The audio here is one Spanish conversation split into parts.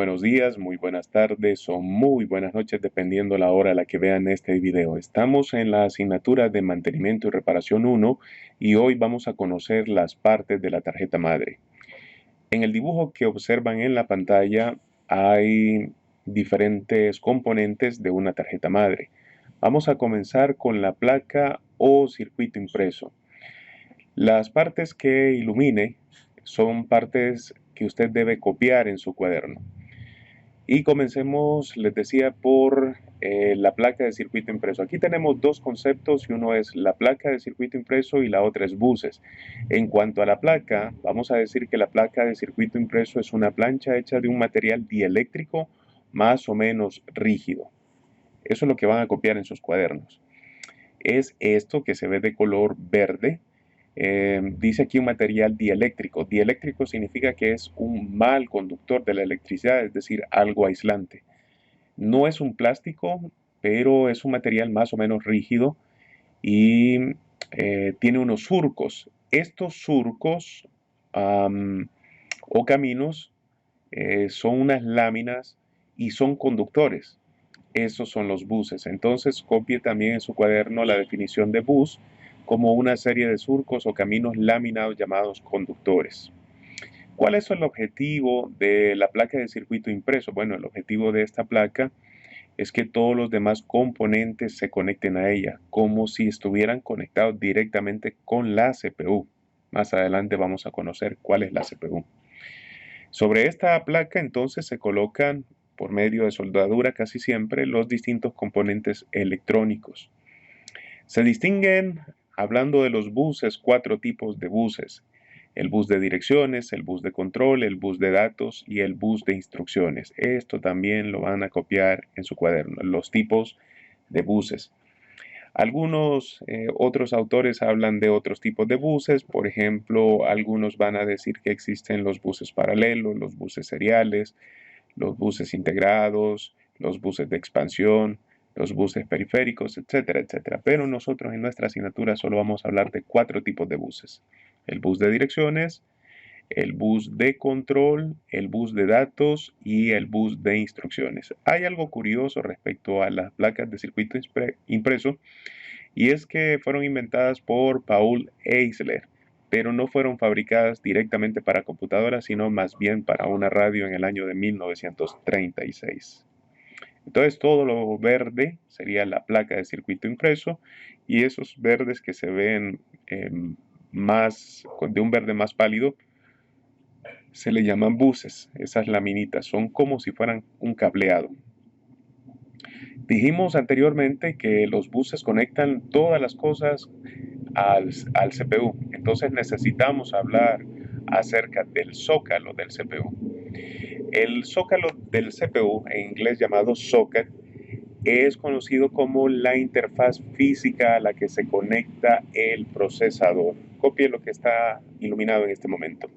buenos días, muy buenas tardes o muy buenas noches, dependiendo la hora a la que vean este video. Estamos en la asignatura de mantenimiento y reparación 1 y hoy vamos a conocer las partes de la tarjeta madre. En el dibujo que observan en la pantalla hay diferentes componentes de una tarjeta madre. Vamos a comenzar con la placa o circuito impreso. Las partes que ilumine son partes que usted debe copiar en su cuaderno. Y comencemos, les decía, por la placa de circuito impreso. Aquí tenemos dos conceptos y uno es la placa de circuito impreso y la otra es buses. En cuanto a la placa, vamos a decir que la placa de circuito impreso es una plancha hecha de un material dieléctrico más o menos rígido. Eso es lo que van a copiar en sus cuadernos. Es esto que se ve de color verde. Dice aquí un material dieléctrico. Dieléctrico significa que es un mal conductor de la electricidad, es decir, algo aislante. No es un plástico, pero es un material más o menos rígido y tiene unos surcos. Estos surcos o caminos son unas láminas y son conductores. Esos son los buses. Entonces copie también en su cuaderno la definición de bus como una serie de surcos o caminos laminados llamados conductores. ¿Cuál es el objetivo de la placa de circuito impreso? Bueno, el objetivo de esta placa es que todos los demás componentes se conecten a ella, como si estuvieran conectados directamente con la CPU. Más adelante vamos a conocer cuál es la CPU. Sobre esta placa entonces se colocan por medio de soldadura casi siempre los distintos componentes electrónicos. Se distinguen, hablando de los buses, 4 tipos de buses: el bus de direcciones, el bus de control, el bus de datos y el bus de instrucciones. Esto también lo van a copiar en su cuaderno, los tipos de buses. Algunos otros autores hablan de otros tipos de buses. Por ejemplo, algunos van a decir que existen los buses paralelos, los buses seriales, los buses integrados, los buses de expansión, los buses periféricos, etcétera, etcétera. Pero nosotros en nuestra asignatura solo vamos a hablar de 4 tipos de buses: el bus de direcciones, el bus de control, el bus de datos y el bus de instrucciones. Hay algo curioso respecto a las placas de circuito impreso, y es que fueron inventadas por Paul Eisler, pero no fueron fabricadas directamente para computadoras, sino más bien para una radio en el año de 1936. Entonces todo lo verde sería la placa de circuito impreso, y esos verdes que se ven de un verde más pálido se le llaman buses. Esas laminitas son como si fueran un cableado. Dijimos anteriormente que los buses conectan todas las cosas al CPU. Entonces necesitamos hablar acerca del zócalo del CPU. El zócalo del CPU, en inglés llamado socket, es conocido como la interfaz física a la que se conecta el procesador. Copie lo que está iluminado en este momento.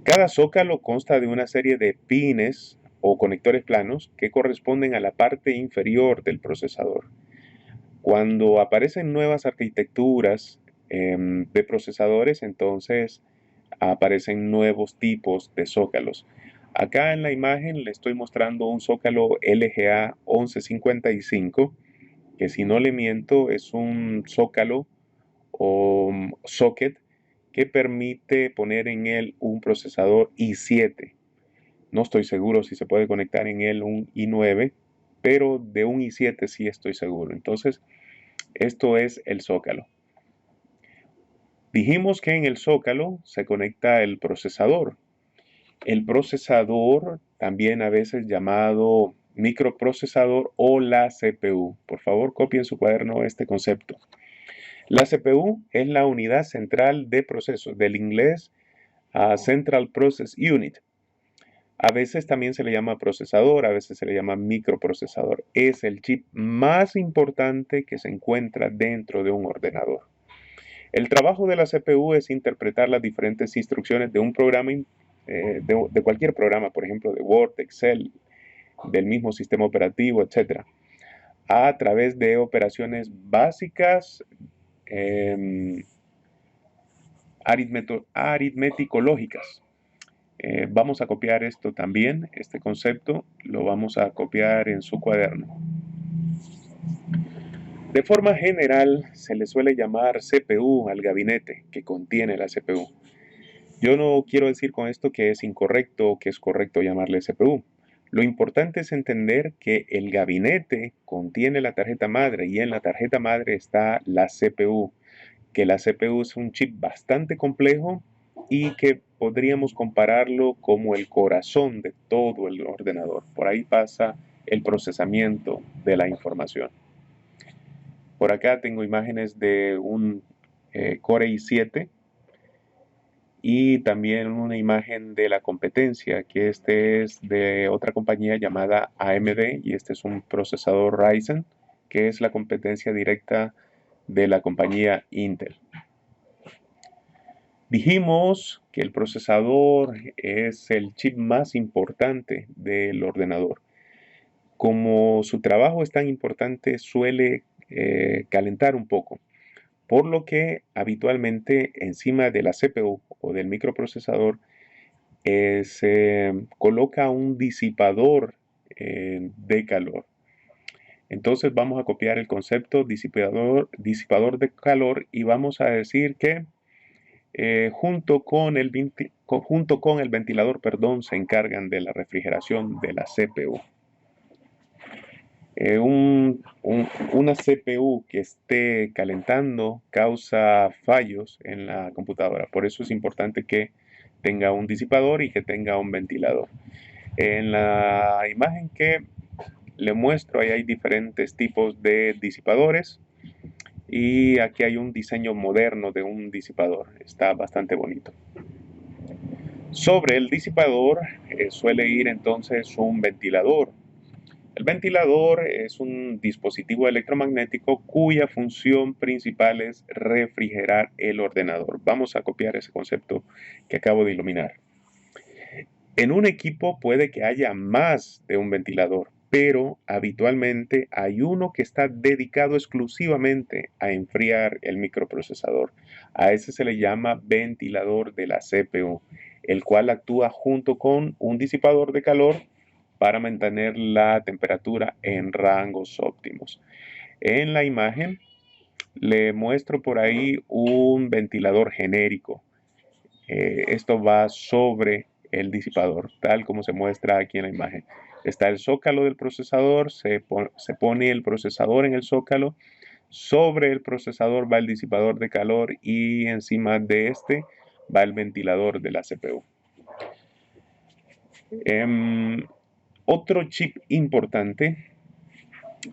Cada zócalo consta de una serie de pines o conectores planos que corresponden a la parte inferior del procesador. Cuando aparecen nuevas arquitecturas de procesadores, entonces aparecen nuevos tipos de zócalos. Acá en la imagen le estoy mostrando un zócalo LGA 1155, que, si no le miento, es un zócalo o socket que permite poner en él un procesador i7. No estoy seguro si se puede conectar en él un i9, pero de un i7 sí estoy seguro. Entonces, esto es el zócalo. Dijimos que en el zócalo se conecta el procesador. El procesador, también a veces llamado microprocesador o la CPU. Por favor, copien en su cuaderno este concepto. La CPU es la unidad central de proceso, del inglés Central Process Unit. A veces también se le llama procesador, a veces se le llama microprocesador. Es el chip más importante que se encuentra dentro de un ordenador. El trabajo de la CPU es interpretar las diferentes instrucciones de un programa, de cualquier programa, por ejemplo, de Word, Excel, del mismo sistema operativo, etc., a través de operaciones básicas aritmético-lógicas. Vamos a copiar esto también, este concepto, lo vamos a copiar en su cuaderno. De forma general, se le suele llamar CPU al gabinete que contiene la CPU. Yo no quiero decir con esto que es incorrecto o que es correcto llamarle CPU. Lo importante es entender que el gabinete contiene la tarjeta madre y en la tarjeta madre está la CPU, que la CPU es un chip bastante complejo y que podríamos compararlo como el corazón de todo el ordenador. Por ahí pasa el procesamiento de la información. Por acá tengo imágenes de un Core i7 y también una imagen de la competencia, que este es de otra compañía llamada AMD y este es un procesador Ryzen, que es la competencia directa de la compañía Intel. Dijimos que el procesador es el chip más importante del ordenador. Como su trabajo es tan importante, suele calentar un poco, por lo que habitualmente encima de la CPU o del microprocesador se coloca un disipador de calor. Entonces vamos a copiar el concepto disipador de calor y vamos a decir que junto con el ventilador, perdón, se encargan de la refrigeración de la CPU. Una CPU que esté calentando causa fallos en la computadora. Por eso es importante que tenga un disipador y que tenga un ventilador. En la imagen que le muestro, ahí hay diferentes tipos de disipadores. Y aquí hay un diseño moderno de un disipador. Está bastante bonito. Sobre el disipador suele ir entonces un ventilador. El ventilador es un dispositivo electromagnético cuya función principal es refrigerar el ordenador. Vamos a copiar ese concepto que acabo de iluminar. En un equipo puede que haya más de un ventilador, pero habitualmente hay uno que está dedicado exclusivamente a enfriar el microprocesador. A ese se le llama ventilador de la CPU, el cual actúa junto con un disipador de calor para mantener la temperatura en rangos óptimos. En la imagen le muestro por ahí un ventilador genérico. Esto va sobre el disipador, tal como se muestra aquí en la imagen. Está el zócalo del procesador, se pone el procesador en el zócalo, sobre el procesador va el disipador de calor y encima de este va el ventilador de la CPU. Otro chip importante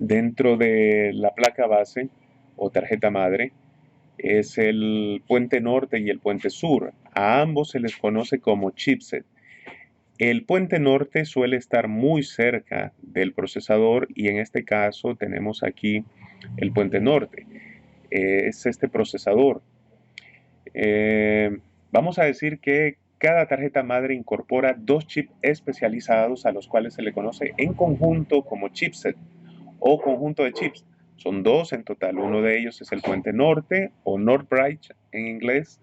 dentro de la placa base o tarjeta madre es el puente norte y el puente sur. A ambos se les conoce como chipset. El puente norte suele estar muy cerca del procesador y en este caso tenemos aquí el puente norte. Es este procesador. Vamos a decir que cada tarjeta madre incorpora dos chips especializados a los cuales se le conoce en conjunto como chipset o conjunto de chips. Son dos en total. Uno de ellos es el puente norte o North Bridge en inglés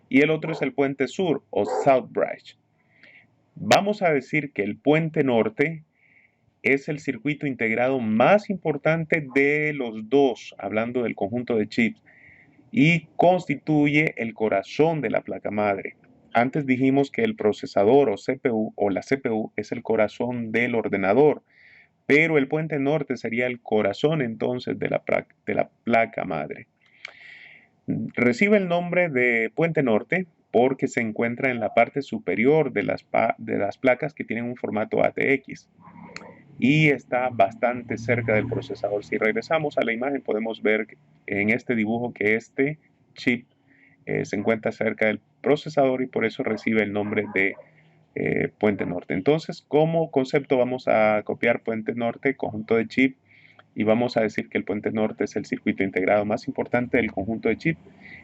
y el otro es el puente sur o South Bridge. Vamos a decir que el puente norte es el circuito integrado más importante de los dos, hablando del conjunto de chips, y constituye el corazón de la placa madre. Antes dijimos que el procesador o CPU o la CPU es el corazón del ordenador, pero el puente norte sería el corazón entonces de la placa madre. Recibe el nombre de puente norte porque se encuentra en la parte superior de las placas que tienen un formato ATX y está bastante cerca del procesador. Si regresamos a la imagen podemos ver en este dibujo que este chip se encuentra cerca del procesador y por eso recibe el nombre de puente norte. Entonces, como concepto vamos a copiar puente norte, conjunto de chip, y vamos a decir que el puente norte es el circuito integrado más importante del conjunto de chip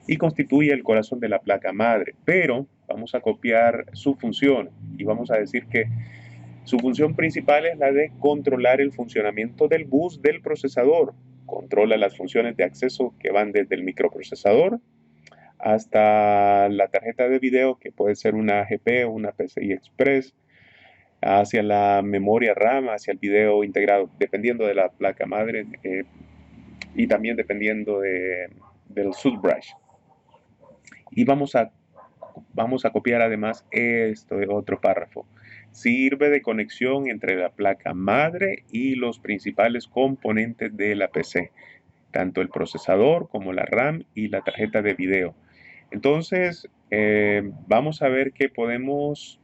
y constituye el corazón de la placa madre. Pero vamos a copiar su función y vamos a decir que su función principal es la de controlar el funcionamiento del bus del procesador. Controla las funciones de acceso que van desde el microprocesador hasta la tarjeta de video, que puede ser una AGP o una PCI Express, hacia la memoria RAM, hacia el video integrado, dependiendo de la placa madre y también dependiendo del SUSBrush. Y vamos a copiar además esto de otro párrafo. Sirve de conexión entre la placa madre y los principales componentes de la PC, tanto el procesador como la RAM y la tarjeta de video. Entonces, vamos a ver que podemos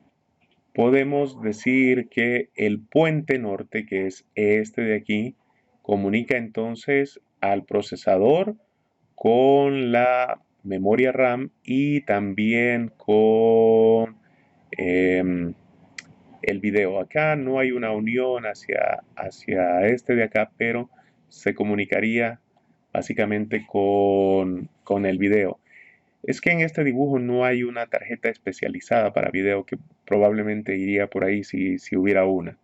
decir que el puente norte, que es este de aquí, comunica entonces al procesador con la memoria RAM y también con el video. Acá no hay una unión hacia este de acá, pero se comunicaría básicamente con el video. Es que en este dibujo no hay una tarjeta especializada para video, que probablemente iría por ahí si hubiera una.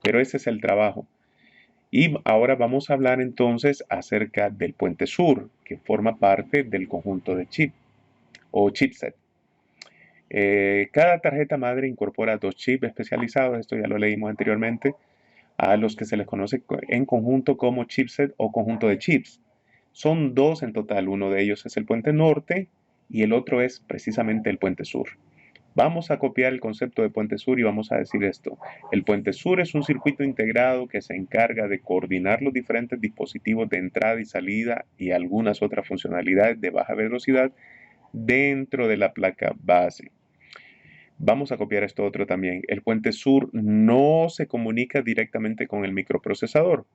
Pero ese es el trabajo. Y ahora vamos a hablar entonces acerca del puente sur, que forma parte del conjunto de chip o chipset. Cada tarjeta madre incorpora dos chips especializados, esto ya lo leímos anteriormente, a los que se les conoce en conjunto como chipset o conjunto de chips. Son dos en total, uno de ellos es el puente norte y el otro es precisamente el puente sur. Vamos a copiar el concepto de puente sur y vamos a decir esto. El puente sur es un circuito integrado que se encarga de coordinar los diferentes dispositivos de entrada y salida y algunas otras funcionalidades de baja velocidad dentro de la placa base. Vamos a copiar esto otro también. El puente sur no se comunica directamente con el microprocesador.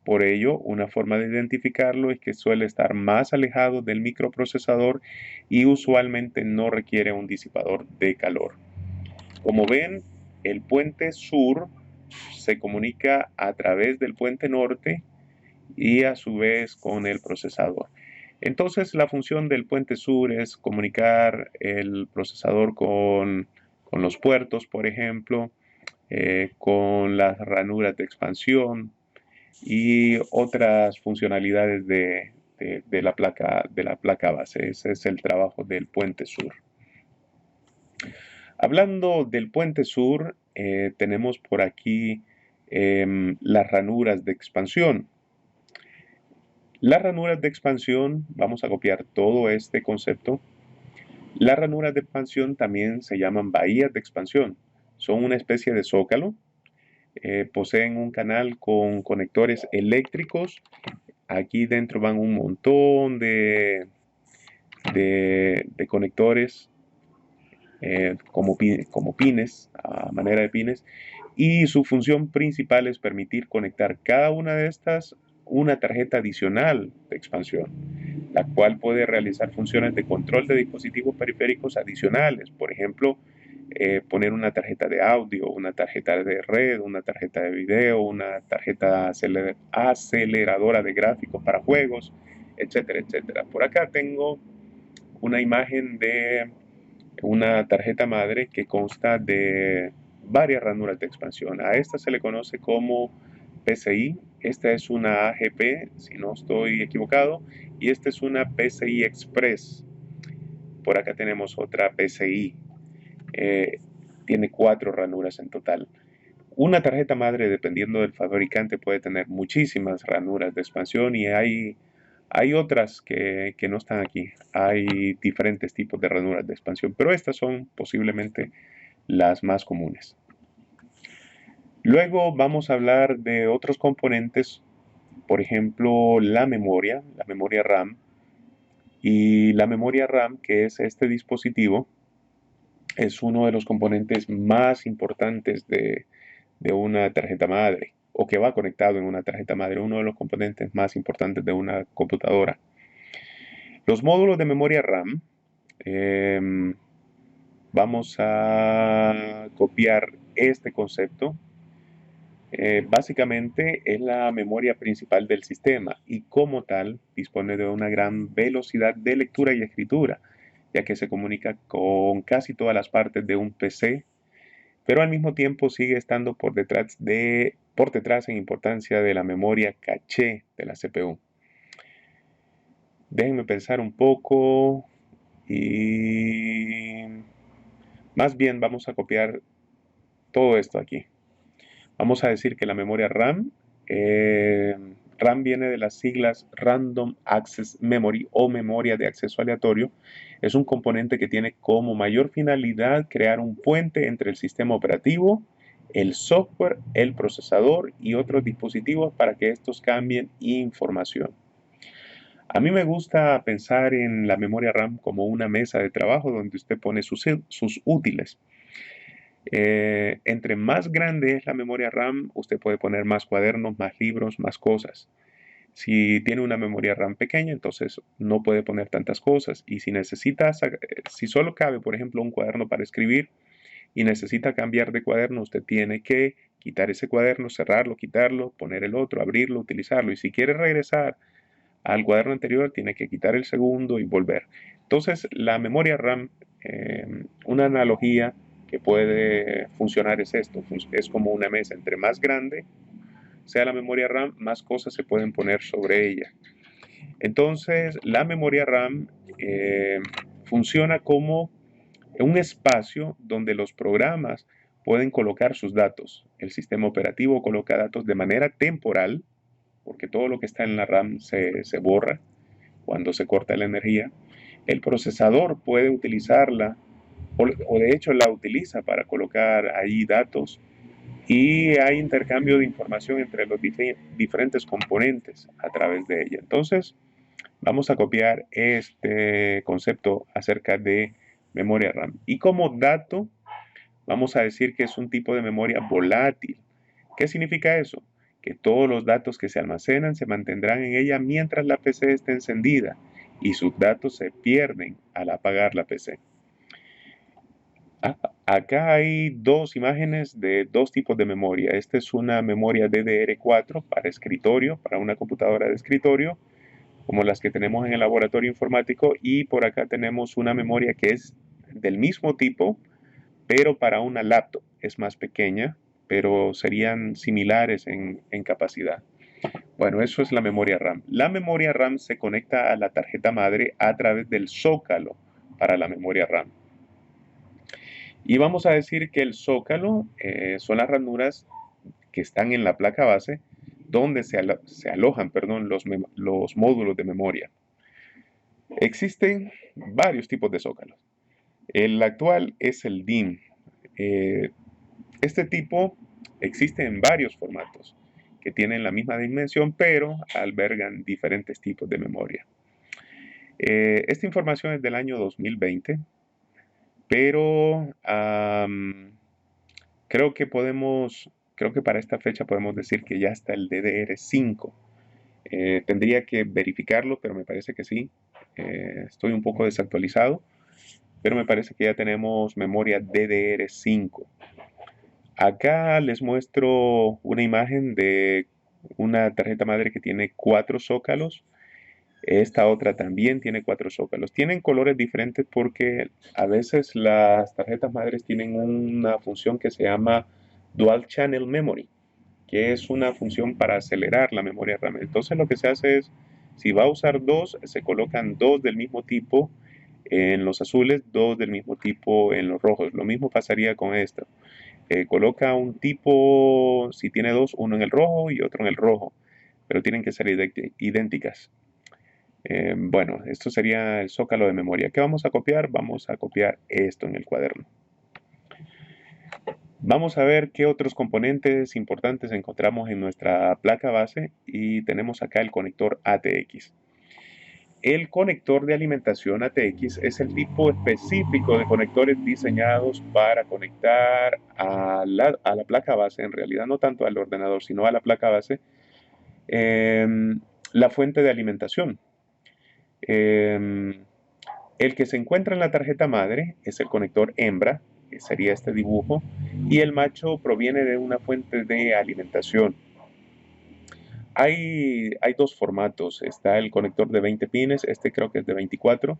Por ello, una forma de identificarlo es que suele estar más alejado del microprocesador y usualmente no requiere un disipador de calor. Como ven, el puente sur se comunica a través del puente norte y a su vez con el procesador. Entonces, la función del puente sur es comunicar el procesador con los puertos, por ejemplo, con las ranuras de expansión y otras funcionalidades de la placa base. Ese es el trabajo del puente sur. Hablando del puente sur, tenemos por aquí las ranuras de expansión. Las ranuras de expansión, vamos a copiar todo este concepto. Las ranuras de expansión también se llaman bahías de expansión. Son una especie de zócalo. Poseen un canal con conectores eléctricos. Aquí dentro van un montón de conectores como pines, a manera de pines. Y su función principal es permitir conectar cada una de estas una tarjeta adicional de expansión, la cual puede realizar funciones de control de dispositivos periféricos adicionales. Por ejemplo, poner una tarjeta de audio, una tarjeta de red, una tarjeta de video, una tarjeta aceleradora de gráficos para juegos, etcétera, etcétera. Por acá tengo una imagen de una tarjeta madre que consta de varias ranuras de expansión. A esta se le conoce como PCI, esta es una AGP, si no estoy equivocado, y esta es una PCI Express. Por acá tenemos otra PCI, tiene 4 ranuras en total. Una tarjeta madre, dependiendo del fabricante, puede tener muchísimas ranuras de expansión y hay otras que no están aquí. Hay diferentes tipos de ranuras de expansión, pero estas son posiblemente las más comunes. Luego vamos a hablar de otros componentes, por ejemplo, la memoria RAM. Y la memoria RAM, que es este dispositivo, es uno de los componentes más importantes de una tarjeta madre, o que va conectado en una tarjeta madre, uno de los componentes más importantes de una computadora. Los módulos de memoria RAM, vamos a copiar este concepto. Básicamente es la memoria principal del sistema y como tal dispone de una gran velocidad de lectura y escritura, ya que se comunica con casi todas las partes de un PC, pero al mismo tiempo sigue estando por detrás en importancia de la memoria caché de la CPU. Déjenme pensar un poco. y más bien vamos a copiar todo esto aquí. Vamos a decir que la memoria RAM, RAM viene de las siglas Random Access Memory o memoria de acceso aleatorio. Es un componente que tiene como mayor finalidad crear un puente entre el sistema operativo, el software, el procesador y otros dispositivos para que estos cambien información. A mí me gusta pensar en la memoria RAM como una mesa de trabajo donde usted pone sus útiles. Entre más grande es la memoria RAM, usted puede poner más cuadernos, más libros, más cosas. Si tiene una memoria RAM pequeña, entonces no puede poner tantas cosas. Y si necesita, si solo cabe, por ejemplo, un cuaderno para escribir y necesita cambiar de cuaderno, usted tiene que quitar ese cuaderno, cerrarlo, quitarlo, poner el otro, abrirlo, utilizarlo. Y si quiere regresar al cuaderno anterior, tiene que quitar el segundo y volver. Entonces, la memoria RAM, una analogía que puede funcionar es esto, es como una mesa, entre más grande sea la memoria RAM, más cosas se pueden poner sobre ella. Entonces, la memoria RAM funciona como un espacio donde los programas pueden colocar sus datos. El sistema operativo coloca datos de manera temporal, porque todo lo que está en la RAM se borra cuando se corta la energía. El procesador puede utilizarla, o de hecho la utiliza para colocar ahí datos, y hay intercambio de información entre los diferentes componentes a través de ella. Entonces, vamos a copiar este concepto acerca de memoria RAM. Y como dato, vamos a decir que es un tipo de memoria volátil. ¿Qué significa eso? Que todos los datos que se almacenan se mantendrán en ella mientras la PC esté encendida y sus datos se pierden al apagar la PC. Acá hay dos imágenes de dos tipos de memoria. Esta es una memoria DDR4 para escritorio, para una computadora de escritorio, como las que tenemos en el laboratorio informático, y por acá tenemos una memoria que es del mismo tipo, pero para una laptop. Es más pequeña, pero serían similares en capacidad. Bueno, eso es la memoria RAM. La memoria RAM se conecta a la tarjeta madre a través del zócalo para la memoria RAM. Y vamos a decir que el zócalo son las ranuras que están en la placa base donde se alojan, perdón, los módulos de memoria. Existen varios tipos de zócalos. El actual es el DIMM. Este tipo existe en varios formatos que tienen la misma dimensión, pero albergan diferentes tipos de memoria. Esta información es del año 2020, pero creo que para esta fecha podemos decir que ya está el DDR5. Tendría que verificarlo, pero me parece que sí. Estoy un poco desactualizado, pero me parece que ya tenemos memoria DDR5. Acá les muestro una imagen de una tarjeta madre que tiene 4 zócalos. Esta otra también tiene 4 zócalos. Tienen colores diferentes porque a veces las tarjetas madres tienen una función que se llama Dual Channel Memory, que es una función para acelerar la memoria RAM. Entonces lo que se hace es, si va a usar dos, se colocan dos del mismo tipo en los azules, dos del mismo tipo en los rojos. Lo mismo pasaría con esta. Coloca un tipo, si tiene dos, uno en el rojo y otro en el rojo, pero tienen que ser idénticas. Bueno, esto sería el zócalo de memoria. ¿Qué vamos a copiar? Vamos a copiar esto en el cuaderno. Vamos a ver qué otros componentes importantes encontramos en nuestra placa base y tenemos acá el conector ATX. El conector de alimentación ATX es el tipo específico de conectores diseñados para conectar a la placa base, en realidad no tanto al ordenador, sino a la placa base, la fuente de alimentación. El que se encuentra en la tarjeta madre es el conector hembra, que sería este dibujo, y el macho proviene de una fuente de alimentación. Hay dos formatos, está el conector de 20 pines, este creo que es de 24,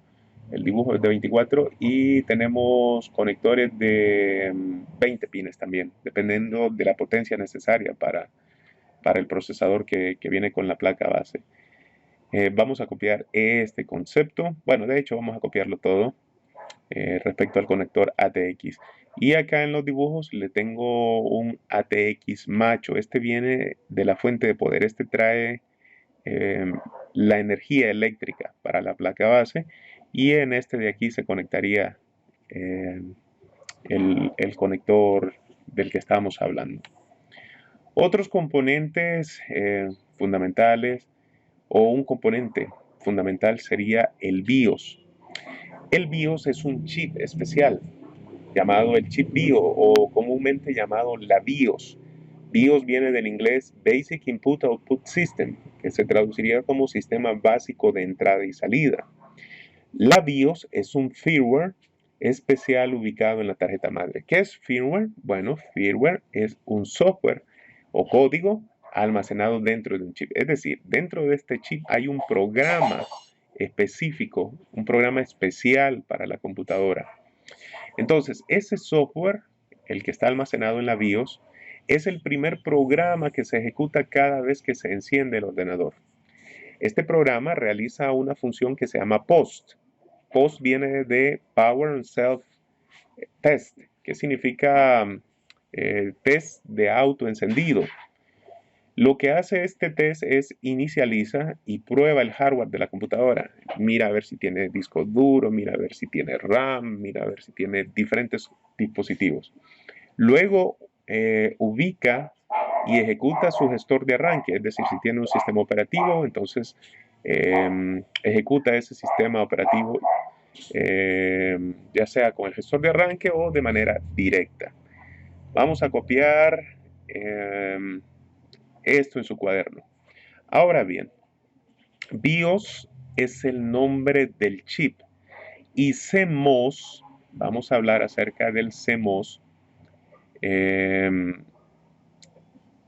el dibujo es de 24, y tenemos conectores de 20 pines también, dependiendo de la potencia necesaria para el procesador que viene con la placa base. Vamos a copiar este concepto. Bueno, de hecho vamos a copiarlo todo respecto al conector ATX. Y acá en los dibujos le tengo un ATX macho. Este viene de la fuente de poder. Este trae eh, la energía eléctrica para la placa base. Y en este de aquí se conectaría eh, el conector del que estábamos hablando. Otros componentes fundamentales o un componente fundamental sería el BIOS. El BIOS es un chip especial llamado el chip BIOS o comúnmente llamado la BIOS. BIOS viene del inglés Basic Input Output System, que se traduciría como sistema básico de entrada y salida. La BIOS es un firmware especial ubicado en la tarjeta madre. ¿Qué es firmware? Bueno, firmware es un software o código almacenado dentro de un chip. Es decir, dentro de este chip hay un programa específico, un programa especial para la computadora. Entonces, ese software, el que está almacenado en la BIOS, es el primer programa que se ejecuta cada vez que se enciende el ordenador. Este programa realiza una función que se llama POST. POST viene de Power and Self Test, que significa test de autoencendido. Lo que hace este test es inicializa y prueba el hardware de la computadora. Mira a ver si tiene disco duro, mira a ver si tiene RAM, mira a ver si tiene diferentes dispositivos. Luego ubica y ejecuta su gestor de arranque, es decir, si tiene un sistema operativo, entonces ejecuta ese sistema operativo ya sea con el gestor de arranque o de manera directa. Vamos a copiar esto en su cuaderno. Ahora bien, BIOS es el nombre del chip y CMOS, vamos a hablar acerca del CMOS,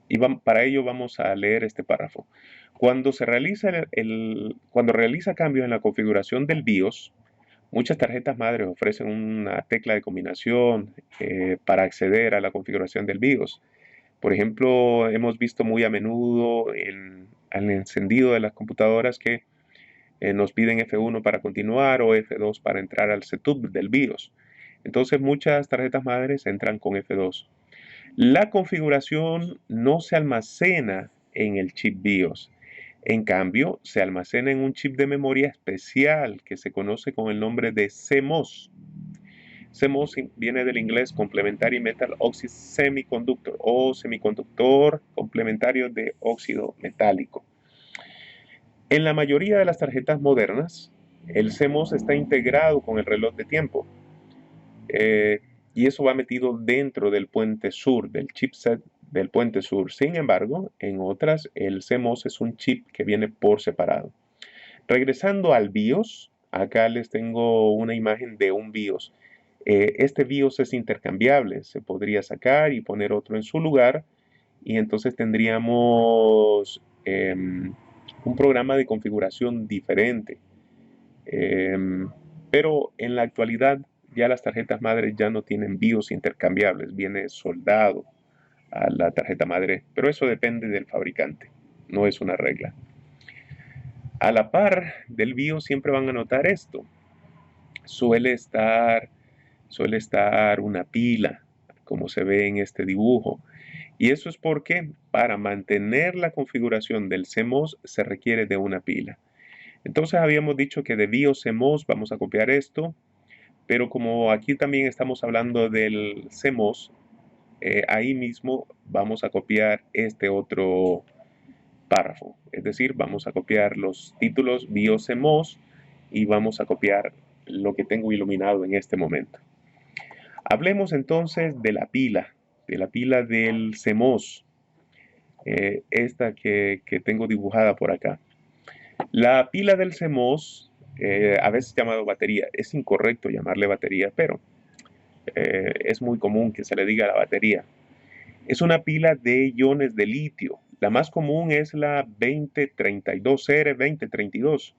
y para ello vamos a leer este párrafo. Cuando se realiza cuando realiza cambios en la configuración del BIOS, muchas tarjetas madres ofrecen una tecla de combinación para acceder a la configuración del BIOS. Por ejemplo, hemos visto muy a menudo al encendido de las computadoras que nos piden F1 para continuar o F2 para entrar al setup del BIOS. Entonces muchas tarjetas madres entran con F2. La configuración no se almacena en el chip BIOS. En cambio, se almacena en un chip de memoria especial que se conoce con el nombre de CMOS. CMOS viene del inglés Complementary Metal Oxide Semiconductor o semiconductor complementario de óxido metálico. En la mayoría de las tarjetas modernas, el CMOS está integrado con el reloj de tiempo y eso va metido dentro del puente sur, del chipset del puente sur. Sin embargo, en otras, el CMOS es un chip que viene por separado. Regresando al BIOS, acá les tengo una imagen de un BIOS. Este BIOS es intercambiable, se podría sacar y poner otro en su lugar y entonces tendríamos un programa de configuración diferente. Pero en la actualidad ya las tarjetas madres ya no tienen BIOS intercambiables, viene soldado a la tarjeta madre, pero eso depende del fabricante, no es una regla. A la par del BIOS siempre van a notar esto, suele estar una pila, como se ve en este dibujo. Y eso es porque para mantener la configuración del CMOS se requiere de una pila. Entonces habíamos dicho que de BIOS CMOS vamos a copiar esto, pero como aquí también estamos hablando del CMOS, ahí mismo vamos a copiar este otro párrafo. Es decir, vamos a copiar los títulos BIOS CMOS y vamos a copiar lo que tengo iluminado en este momento. Hablemos entonces de la pila del CMOS, esta que tengo dibujada por acá. La pila del CMOS, a veces llamado batería, es incorrecto llamarle batería, pero es muy común que se le diga la batería. Es una pila de iones de litio. La más común es la 2032R 2032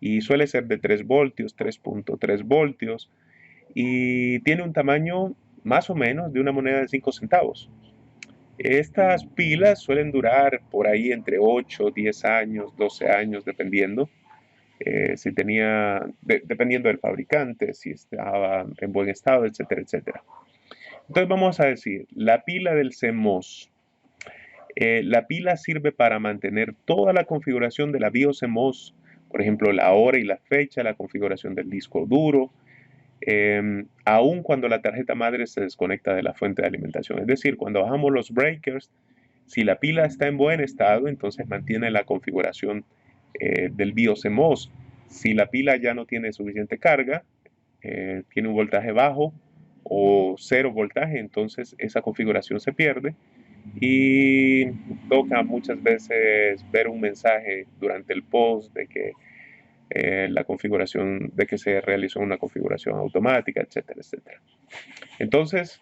y suele ser de 3 voltios, 3.3 voltios y tiene un tamaño más o menos de una moneda de 5 centavos. Estas pilas suelen durar por ahí entre 8, 10 años, 12 años, dependiendo. Si tenía, dependiendo del fabricante, si estaba en buen estado, etcétera, etcétera. Entonces vamos a decir, la pila del CMOS. La pila sirve para mantener toda la configuración de la BIOS CMOS, por ejemplo, la hora y la fecha, la configuración del disco duro, aun cuando la tarjeta madre se desconecta de la fuente de alimentación. Es decir, cuando bajamos los breakers, si la pila está en buen estado, entonces mantiene la configuración del BIOS CMOS. Si la pila ya no tiene suficiente carga, tiene un voltaje bajo o cero voltaje, entonces esa configuración se pierde y toca muchas veces ver un mensaje durante el post de que la configuración, de que se realizó una configuración automática, etcétera, etcétera. Entonces,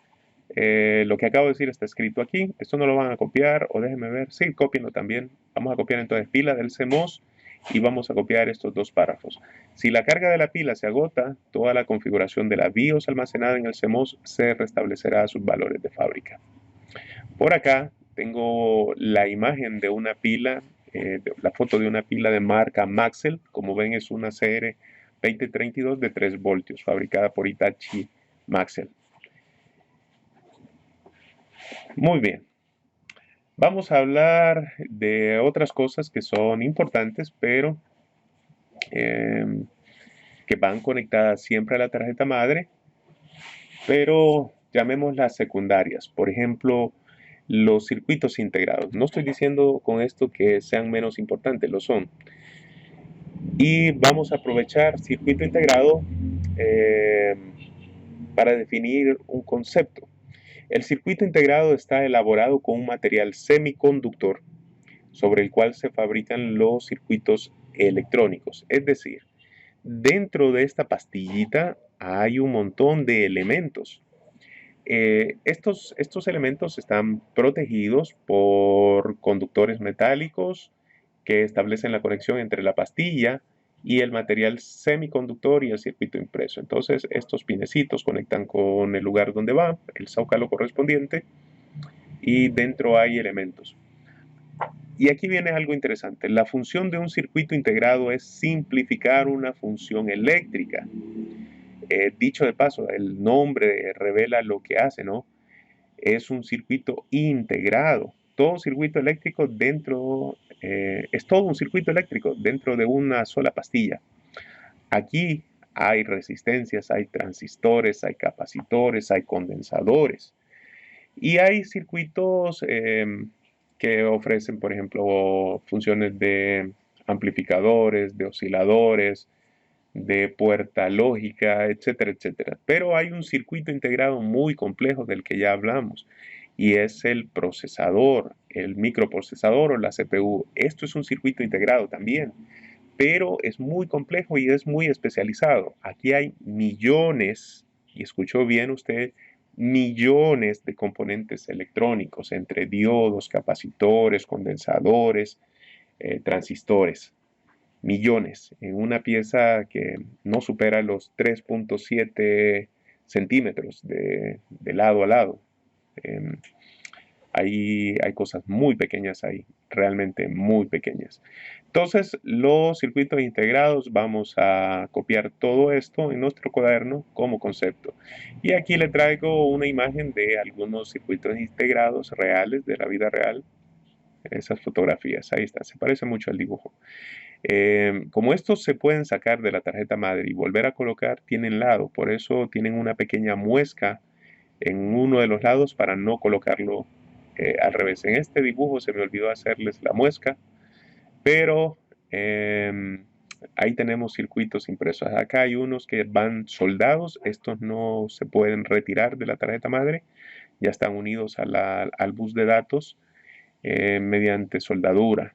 lo que acabo de decir está escrito aquí. Esto no lo van a copiar, o déjenme ver. Sí, copienlo también. Vamos a copiar entonces pila del CMOS y vamos a copiar estos dos párrafos. Si la carga de la pila se agota, toda la configuración de la BIOS almacenada en el CMOS se restablecerá a sus valores de fábrica. Por acá tengo la imagen de una pila, la foto de una pila de marca Maxell. Como ven, es una CR 2032 de 3 voltios, fabricada por Hitachi Maxell. Muy bien. Vamos a hablar de otras cosas que son importantes, pero eh, que van conectadas siempre a la tarjeta madre, pero llamémoslas secundarias. Por ejemplo, los circuitos integrados. No estoy diciendo con esto que sean menos importantes, lo son. Y vamos a aprovechar circuito integrado eh, para definir un concepto. El circuito integrado está elaborado con un material semiconductor sobre el cual se fabrican los circuitos electrónicos. Es decir, dentro de esta pastillita hay un montón de elementos. Estos elementos están protegidos por conductores metálicos que establecen la conexión entre la pastilla y el material semiconductor y el circuito impreso. Entonces, estos pinecitos conectan con el lugar donde va, el zócalo correspondiente, y dentro hay elementos. Y aquí viene algo interesante. La función de un circuito integrado es simplificar una función eléctrica. Dicho de paso, el nombre revela lo que hace, ¿no? Es un circuito integrado. Todo circuito eléctrico es todo un circuito eléctrico dentro de una sola pastilla. Aquí hay resistencias, hay transistores, hay capacitores, hay condensadores. Y hay circuitos que ofrecen, por ejemplo, funciones de amplificadores, de osciladores, de puerta lógica, etcétera, etcétera. Pero hay un circuito integrado muy complejo del que ya hablamos y es el procesador, el microprocesador o la CPU. Esto es un circuito integrado también, pero es muy complejo y es muy especializado. Aquí hay millones, y escuchó bien usted, millones de componentes electrónicos entre diodos, capacitores, condensadores, transistores. Millones en una pieza que no supera los 3.7 centímetros de lado a lado. Eh, hay cosas muy pequeñas ahí, realmente muy pequeñas. Entonces, los circuitos integrados, vamos a copiar todo esto en nuestro cuaderno como concepto. Y aquí le traigo una imagen de algunos circuitos integrados reales, de la vida real. Esas fotografías, ahí está, se parece mucho al dibujo. Como estos se pueden sacar de la tarjeta madre y volver a colocar, tienen lado, por eso tienen una pequeña muesca en uno de los lados para no colocarlo al revés. En este dibujo se me olvidó hacerles la muesca, pero ahí tenemos circuitos impresos. Acá hay unos que van soldados, estos no se pueden retirar de la tarjeta madre, ya están unidos al bus de datos mediante soldadura.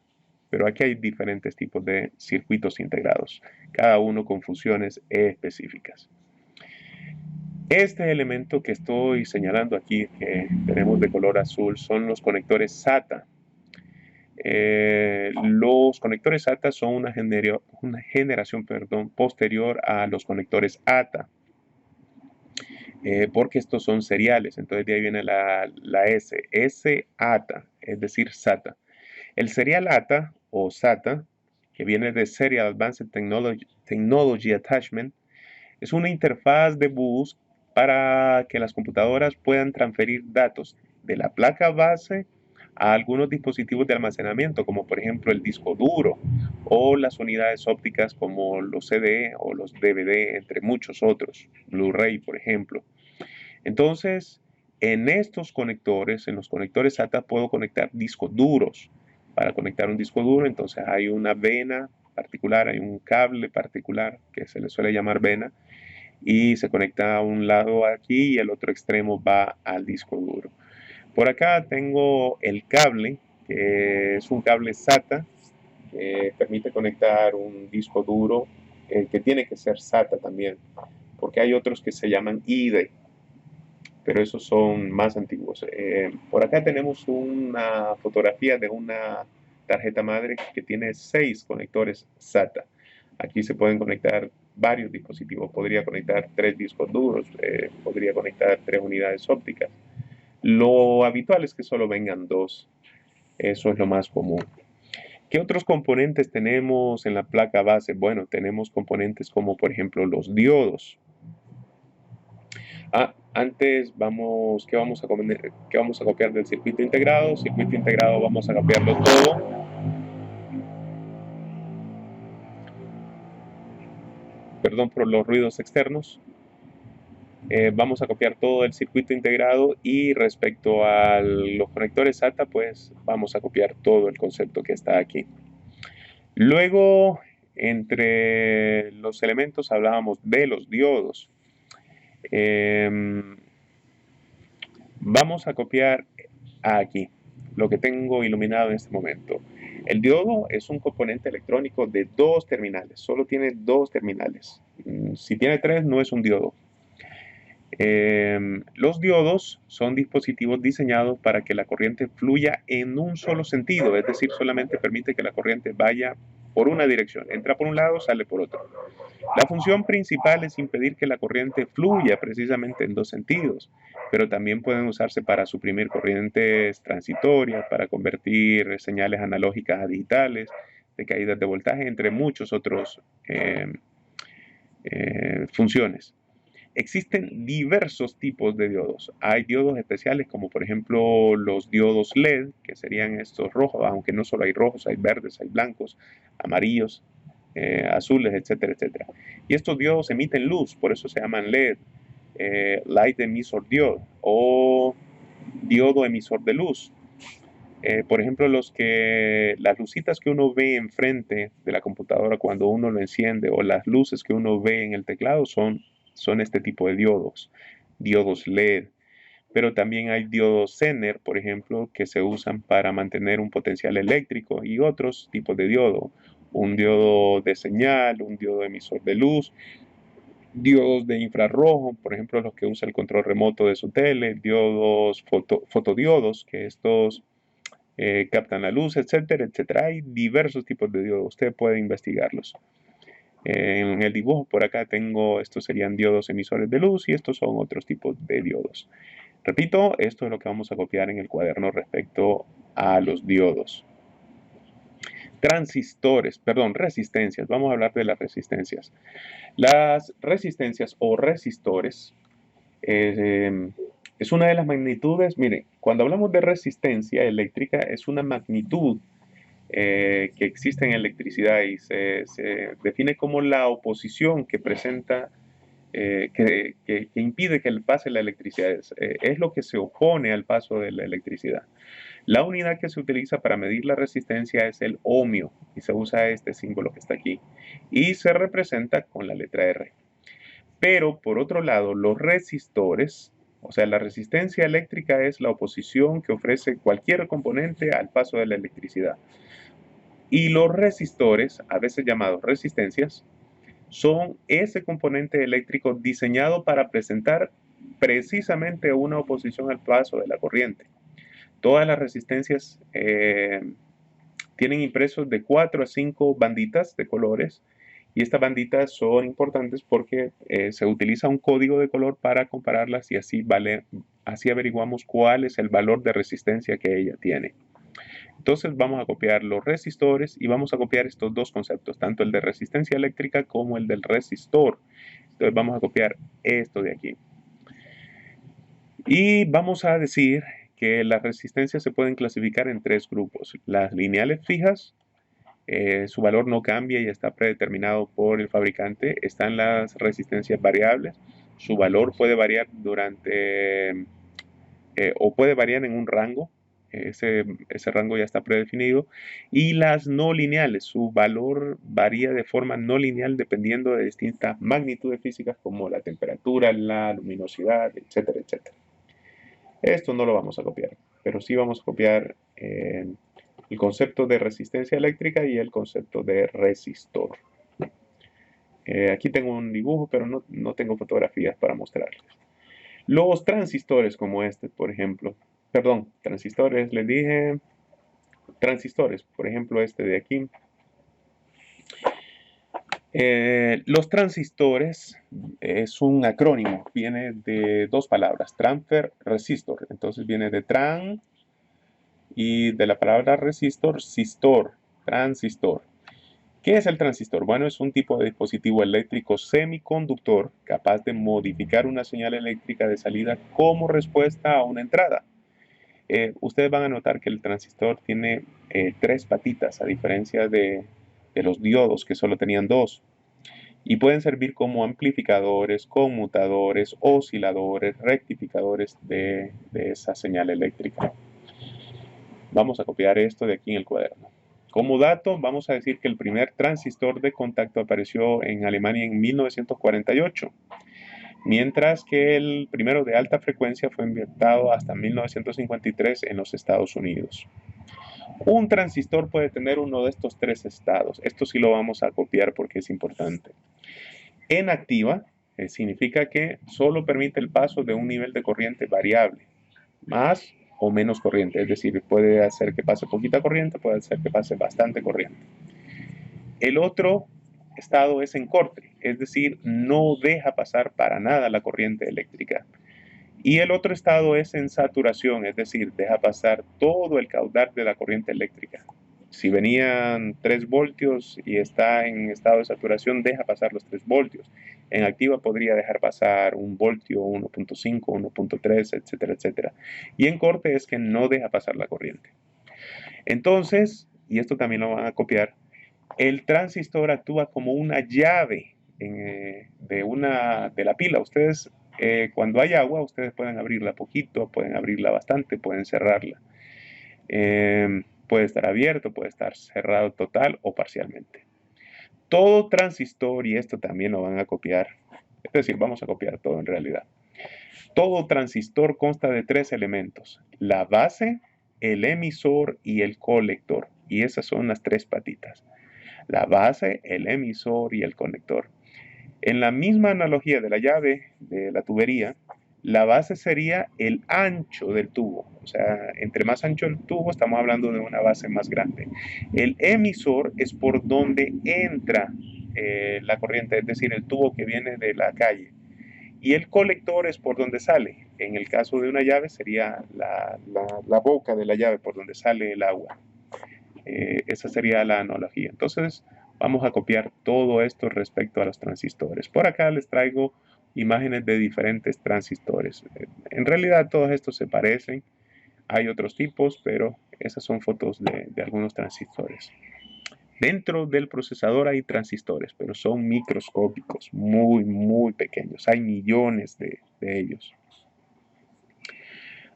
Pero aquí hay diferentes tipos de circuitos integrados, cada uno con funciones específicas. Este elemento que estoy señalando aquí, que tenemos de color azul, son los conectores SATA. Los conectores SATA son una generación posterior a los conectores ATA. porque estos son seriales. Entonces de ahí viene la S, SATA, es decir, SATA. El serial ATA o SATA, que viene de Serial Advanced Technology Attachment, es una interfaz de bus para que las computadoras puedan transferir datos de la placa base a algunos dispositivos de almacenamiento, como por ejemplo el disco duro o las unidades ópticas como los CD o los DVD, entre muchos otros, Blu-ray, por ejemplo. Entonces, en estos conectores, en los conectores SATA, puedo conectar discos duros. Para conectar un disco duro, entonces hay una vena particular, hay un cable particular que se le suele llamar vena, y se conecta a un lado aquí y el otro extremo va al disco duro. Por acá tengo el cable, que es un cable SATA, que permite conectar un disco duro, que tiene que ser SATA también, porque hay otros que se llaman IDE, pero esos son más antiguos. Por acá tenemos una fotografía de una tarjeta madre que tiene 6 conectores SATA. Aquí se pueden conectar varios dispositivos. Podría conectar 3 discos duros, podría conectar 3 unidades ópticas. Lo habitual es que solo vengan 2. Eso es lo más común. ¿Qué otros componentes tenemos en la placa base? Bueno, tenemos componentes como por ejemplo los diodos. Antes ¿qué vamos a copiar del circuito integrado? Circuito integrado vamos a copiarlo todo. Perdón por los ruidos externos. Vamos a copiar todo el circuito integrado y respecto a los conectores SATA, pues vamos a copiar todo el concepto que está aquí. Luego, entre los elementos hablábamos de los diodos. Vamos a copiar aquí lo que tengo iluminado en este momento. El diodo es un componente electrónico de 2 terminales, solo tiene 2 terminales. Si tiene 3 no es un diodo. Los diodos son dispositivos diseñados para que la corriente fluya en un solo sentido, es decir, solamente permite que la corriente vaya por una dirección, entra por un lado, sale por otro. La función principal es impedir que la corriente fluya precisamente en 2 sentidos, pero también pueden usarse para suprimir corrientes transitorias, para convertir señales analógicas a digitales, de caídas de voltaje, entre muchos otros funciones. Existen diversos tipos de diodos. Hay diodos especiales como por ejemplo los diodos LED, que serían estos rojos, aunque no solo hay rojos, hay verdes, hay blancos, amarillos, azules, etcétera, etcétera. Y estos diodos emiten luz, por eso se llaman LED, Light Emission Diode o diodo emisor de luz. Por ejemplo, las lucitas que uno ve enfrente de la computadora cuando uno lo enciende o las luces que uno ve en el teclado son este tipo de diodos, diodos LED. Pero también hay diodos Zener, por ejemplo, que se usan para mantener un potencial eléctrico y otros tipos de diodo. Un diodo de señal, un diodo emisor de luz, diodos de infrarrojo, por ejemplo, los que usa el control remoto de su tele, diodos fotodiodos, que estos captan la luz, etcétera, etcétera. Hay diversos tipos de diodos, usted puede investigarlos. En el dibujo por acá tengo, estos serían diodos emisores de luz y estos son otros tipos de diodos. Repito, esto es lo que vamos a copiar en el cuaderno respecto a los diodos. Resistencias. Vamos a hablar de las resistencias. Las resistencias o resistores es una de las magnitudes. Mire, cuando hablamos de resistencia eléctrica es una magnitud que existe en electricidad y se define como la oposición que presenta, que impide que pase la electricidad. Es lo que se opone al paso de la electricidad. La unidad que se utiliza para medir la resistencia es el ohmio y se usa este símbolo que está aquí y se representa con la letra R. Pero por otro lado, los resistores, o sea, la resistencia eléctrica es la oposición que ofrece cualquier componente al paso de la electricidad. Y los resistores, a veces llamados resistencias, son ese componente eléctrico diseñado para presentar precisamente una oposición al paso de la corriente. Todas las resistencias tienen impresos de 4 a 5 banditas de colores Y estas banditas son importantes porque se utiliza un código de color para compararlas y así averiguamos cuál es el valor de resistencia que ella tiene. Entonces vamos a copiar los resistores y vamos a copiar estos dos conceptos, tanto el de resistencia eléctrica como el del resistor. Entonces vamos a copiar esto de aquí. Y vamos a decir que las resistencias se pueden clasificar en tres grupos. Las lineales fijas, su valor no cambia y está predeterminado por el fabricante. Están las resistencias variables, su valor puede variar o puede variar en un rango. Ese rango ya está predefinido. Y las no lineales, su valor varía de forma no lineal dependiendo de distintas magnitudes físicas como la temperatura, la luminosidad, etcétera, etcétera. Esto no lo vamos a copiar, pero sí vamos a copiar el concepto de resistencia eléctrica y el concepto de resistor. Aquí tengo un dibujo, pero no tengo fotografías para mostrarles. Los transistores como este, por ejemplo, perdón, transistores, les dije transistores, por ejemplo este de aquí. Los transistores es un acrónimo, viene de dos palabras, transfer, resistor. Entonces viene de tran y de la palabra resistor, sistor, transistor. ¿Qué es el transistor? Bueno, es un tipo de dispositivo eléctrico semiconductor capaz de modificar una señal eléctrica de salida como respuesta a una entrada. Ustedes van a notar que el transistor tiene tres patitas, a diferencia de los diodos que solo tenían dos. Y pueden servir como amplificadores, conmutadores, osciladores, rectificadores de esa señal eléctrica. Vamos a copiar esto de aquí en el cuaderno. Como dato, vamos a decir que el primer transistor de contacto apareció en Alemania en 1948, mientras que el primero de alta frecuencia fue inventado hasta 1953 en los Estados Unidos. Un transistor puede tener uno de estos tres estados. Esto sí lo vamos a copiar porque es importante. En activa significa que solo permite el paso de un nivel de corriente variable, más o menos corriente, es decir, puede hacer que pase poquita corriente, puede hacer que pase bastante corriente. El otro estado es en corte, es decir, no deja pasar para nada la corriente eléctrica. Y el otro estado es en saturación, es decir, deja pasar todo el caudal de la corriente eléctrica. Si venían 3 voltios y está en estado de saturación, deja pasar los 3 voltios. En activa podría dejar pasar 1 voltio, 1.5, 1.3, etcétera, etcétera. Y en corte es que no deja pasar la corriente. Entonces, y esto también lo van a copiar, el transistor actúa como una llave de la pila. Ustedes, cuando hay agua, ustedes pueden abrirla poquito, pueden abrirla bastante, pueden cerrarla. Puede estar abierto, puede estar cerrado total o parcialmente. Todo transistor, y esto también lo van a copiar, es decir, vamos a copiar todo en realidad. Todo transistor consta de tres elementos: la base, el emisor y el colector. Y esas son las tres patitas: la base, el emisor y el conector. En la misma analogía de la llave de la tubería, la base sería el ancho del tubo. O sea, entre más ancho el tubo, estamos hablando de una base más grande. El emisor es por donde entra la corriente, es decir, el tubo que viene de la calle. Y el colector es por donde sale. En el caso de una llave sería la boca de la llave, por donde sale el agua. Esa sería la analogía. Entonces, vamos a copiar todo esto respecto a los transistores. Por acá les traigo imágenes de diferentes transistores. En realidad todos estos se parecen. Hay otros tipos, pero esas son fotos de algunos transistores. Dentro del procesador hay transistores, pero son microscópicos, muy, muy pequeños. Hay millones de ellos.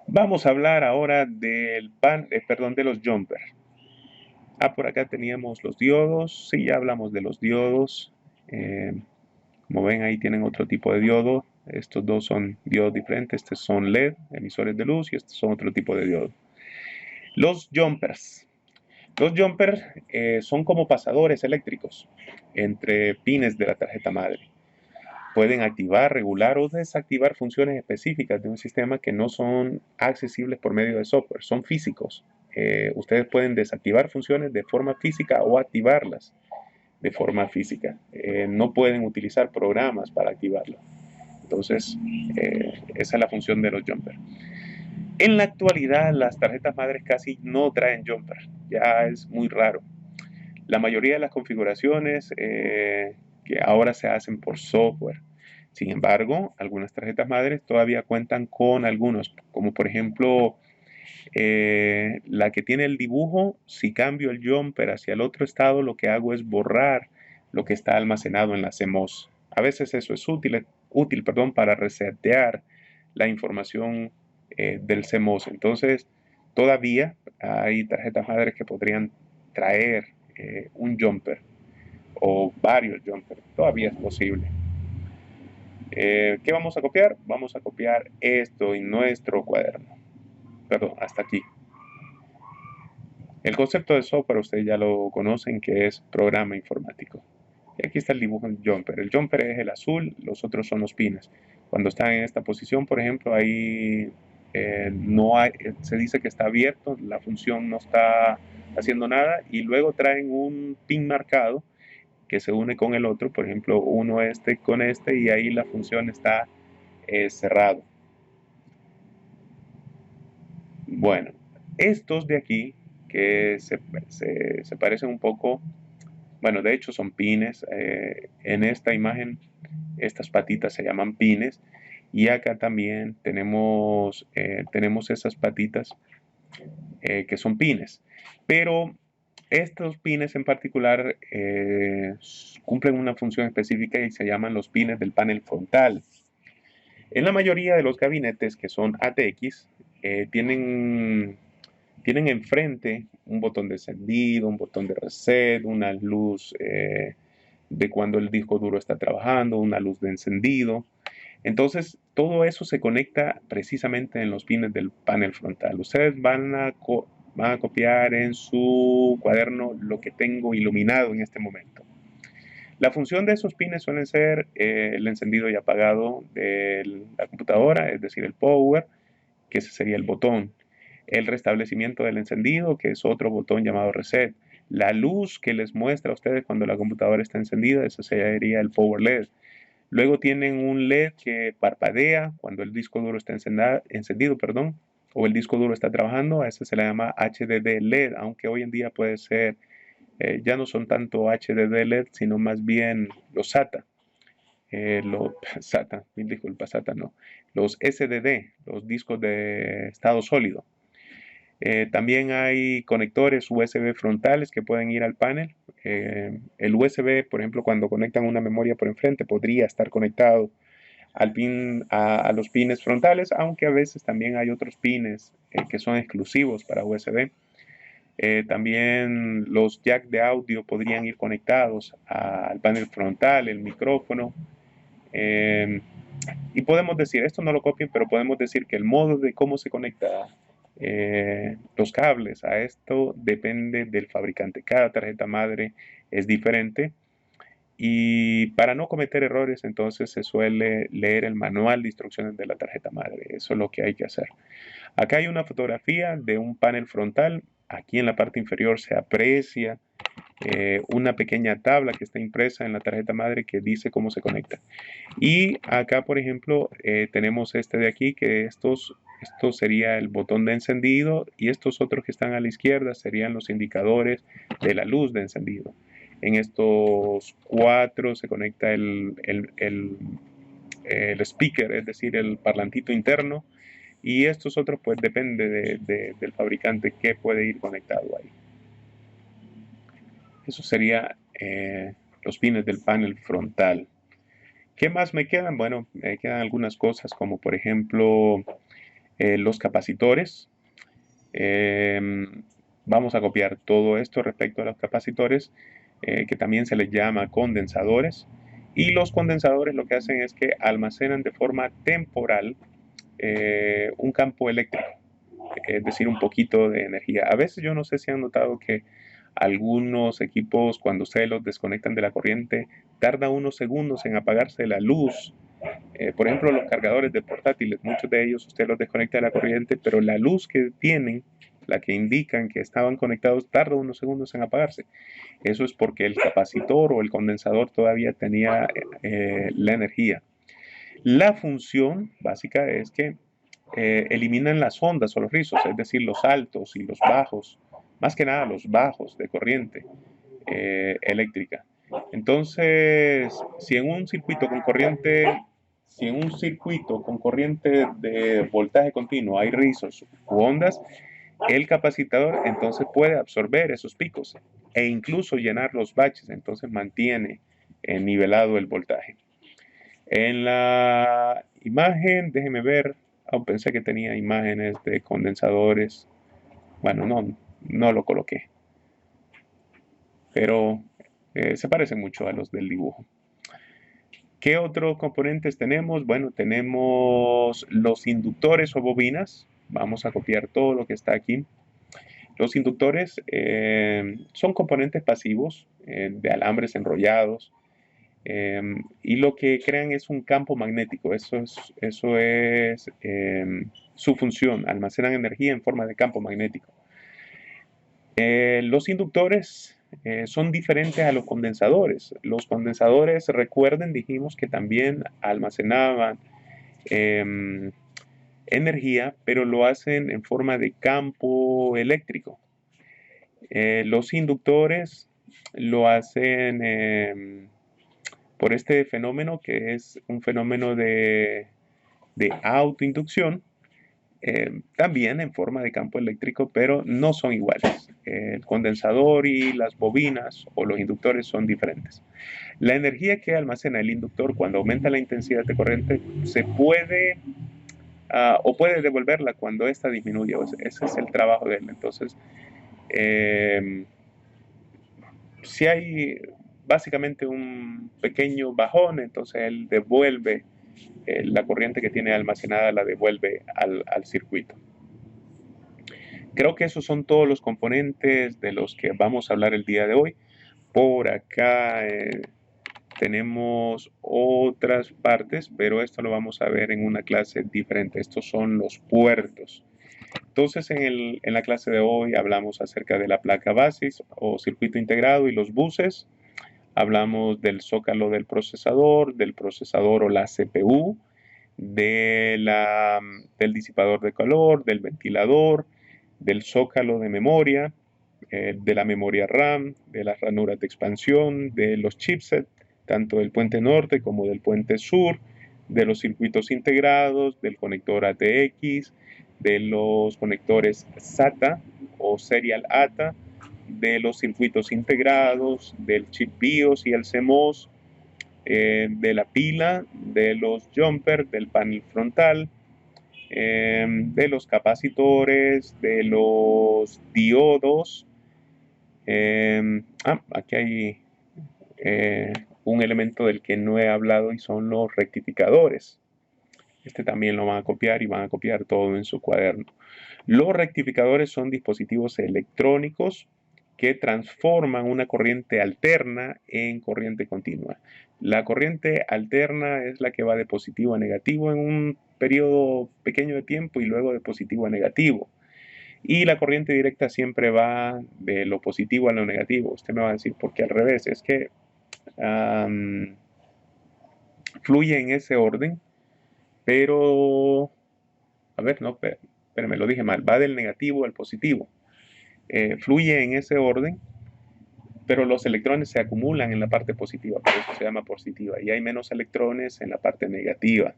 Vamos a hablar ahora de los jumpers. Por acá teníamos los diodos. Sí, ya hablamos de los diodos. Como ven, ahí tienen otro tipo de diodo. Estos dos son diodos diferentes. Estos son LED, emisores de luz, y estos son otro tipo de diodo. Los jumpers. Los jumpers son como pasadores eléctricos entre pines de la tarjeta madre. Pueden activar, regular o desactivar funciones específicas de un sistema que no son accesibles por medio de software, son físicos. Ustedes pueden desactivar funciones de forma física o activarlas. de forma física. No pueden utilizar programas para activarlo. Entonces, esa es la función de los jumpers. En la actualidad, las tarjetas madres casi no traen jumper, ya es muy raro. La mayoría de las configuraciones que ahora se hacen por software. Sin embargo, algunas tarjetas madres todavía cuentan con algunos, como por ejemplo la que tiene el dibujo. Si cambio el jumper hacia el otro estado, lo que hago es borrar lo que está almacenado en la CMOS. A veces eso es útil, para resetear la información del CMOS. Entonces, todavía hay tarjetas madres que podrían traer un jumper o varios jumpers. Todavía es posible. ¿Qué vamos a copiar? Vamos a copiar esto en nuestro cuaderno. Perdón, hasta aquí. El concepto de software ustedes ya lo conocen, que es programa informático. Y aquí está el dibujo del jumper. El jumper es el azul, los otros son los pines. Cuando están en esta posición, por ejemplo, ahí no hay, se dice que está abierto, la función no está haciendo nada, y luego traen un pin marcado que se une con el otro, por ejemplo, uno este con este, y ahí la función está cerrado. Bueno, estos de aquí, que se parecen un poco, bueno, de hecho son pines. En esta imagen, estas patitas se llaman pines. Y acá también tenemos esas patitas que son pines. Pero estos pines en particular cumplen una función específica y se llaman los pines del panel frontal. En la mayoría de los gabinetes que son ATX, tienen enfrente un botón de encendido, un botón de reset, una luz de cuando el disco duro está trabajando, una luz de encendido. Entonces, todo eso se conecta precisamente en los pines del panel frontal. Ustedes van a copiar en su cuaderno lo que tengo iluminado en este momento. La función de esos pines suelen ser el encendido y apagado de la computadora, es decir, el power, que ese sería el botón. El restablecimiento del encendido, que es otro botón llamado reset. La luz que les muestra a ustedes cuando la computadora está encendida, eso sería el power LED. Luego tienen un LED que parpadea cuando el disco duro está encendido, o el disco duro está trabajando. A ese se le llama HDD LED, aunque hoy en día puede ser, ya no son tanto HDD LED, sino más bien los SATA. SATA, disculpa, SATA no. Los SDD, los discos de estado sólido. También hay conectores USB frontales que pueden ir al panel. El USB, por ejemplo, cuando conectan una memoria por enfrente, podría estar conectado a los pines frontales, aunque a veces también hay otros pines que son exclusivos para USB. También los jack de audio podrían ir conectados al panel frontal, el micrófono. Y podemos decir, esto no lo copien, pero podemos decir que el modo de cómo se conecta los cables a esto depende del fabricante. Cada tarjeta madre es diferente. Y para no cometer errores, entonces se suele leer el manual de instrucciones de la tarjeta madre. Eso es lo que hay que hacer. Acá hay una fotografía de un panel frontal. Aquí en la parte inferior se aprecia una pequeña tabla que está impresa en la tarjeta madre que dice cómo se conecta. Y acá, por ejemplo, tenemos este de aquí, que esto sería el botón de encendido, y estos otros que están a la izquierda serían los indicadores de la luz de encendido. En estos cuatro se conecta el speaker, es decir, el parlantito interno, y estos otros pues depende del fabricante que puede ir conectado ahí. Eso sería los pines del panel frontal. ¿Qué más me quedan? Bueno, me quedan algunas cosas como por ejemplo los capacitores. Vamos a copiar todo esto respecto a los capacitores, que también se les llama condensadores. Y los condensadores lo que hacen es que almacenan de forma temporal un campo eléctrico, es decir, un poquito de energía. A veces yo no sé si han notado que algunos equipos, cuando ustedes los desconectan de la corriente, tarda unos segundos en apagarse la luz. Por ejemplo, los cargadores de portátiles, muchos de ellos usted los desconecta de la corriente, pero la luz que tienen, la que indican que estaban conectados, tarda unos segundos en apagarse. Eso es porque el capacitor o el condensador todavía tenía la energía. La función básica es que eliminan las ondas o los rizos, es decir, los altos y los bajos, más que nada los bajos de corriente eléctrica. Entonces, si en un circuito con corriente, de voltaje continuo hay rizos u ondas, el capacitador entonces puede absorber esos picos e incluso llenar los baches, entonces mantiene nivelado el voltaje. En la imagen, déjeme ver, pensé que tenía imágenes de condensadores, bueno, no lo coloqué, pero se parecen mucho a los del dibujo. ¿Qué otros componentes tenemos? Bueno, tenemos los inductores o bobinas. Vamos a copiar todo lo que está aquí. Los inductores son componentes pasivos de alambres enrollados y lo que crean es un campo magnético. Eso es su función. Almacenan energía en forma de campo magnético. Los inductores son diferentes a los condensadores. Los condensadores, recuerden, dijimos que también almacenaban energía, pero lo hacen en forma de campo eléctrico. Los inductores lo hacen por este fenómeno que es un fenómeno de autoinducción. También en forma de campo eléctrico, pero no son iguales. El condensador y las bobinas o los inductores son diferentes. La energía que almacena el inductor cuando aumenta la intensidad de corriente se puede o puede devolverla cuando ésta disminuye. Ese es el trabajo de él. Entonces, si hay básicamente un pequeño bajón, entonces él devuelve la corriente que tiene almacenada, la devuelve al circuito. Creo que esos son todos los componentes de los que vamos a hablar el día de hoy. Por acá tenemos otras partes, pero esto lo vamos a ver en una clase diferente. Estos son los puertos. Entonces, en la clase de hoy hablamos acerca de la placa base o circuito integrado y los buses. Hablamos del zócalo del procesador o la CPU, del disipador de calor, del ventilador, del zócalo de memoria, de la memoria RAM, de las ranuras de expansión, de los chipsets, tanto del puente norte como del puente sur, de los circuitos integrados, del conector ATX, de los conectores SATA o Serial ATA, de los circuitos integrados, del chip BIOS y el CMOS, de la pila, de los jumpers, del panel frontal, de los capacitores, de los diodos. Aquí hay un elemento del que no he hablado y son los rectificadores. Este también lo van a copiar y van a copiar todo en su cuaderno. Los rectificadores son dispositivos electrónicos que transforman una corriente alterna en corriente continua. La corriente alterna es la que va de positivo a negativo en un periodo pequeño de tiempo y luego de positivo a negativo. Y la corriente directa siempre va de lo positivo a lo negativo. Usted me va a decir, ¿por qué al revés? Es que fluye en ese orden, pero, a ver, no, pero me lo dije mal, va del negativo al positivo. Fluye en ese orden, pero los electrones se acumulan en la parte positiva, por eso se llama positiva, y hay menos electrones en la parte negativa.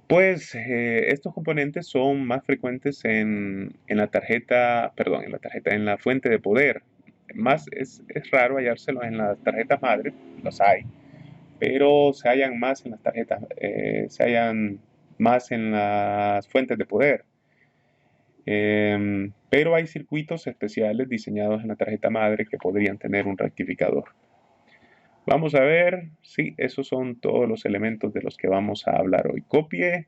Pues estos componentes son más frecuentes en la fuente de poder. Es raro hallárselos en las tarjetas madre, los hay, pero se hallan más en las tarjetas, se hallan más en las fuentes de poder. Pero hay circuitos especiales diseñados en la tarjeta madre que podrían tener un rectificador. Vamos a ver, sí, esos son todos los elementos de los que vamos a hablar hoy. Copie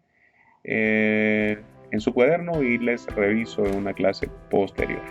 en su cuaderno y les reviso en una clase posterior.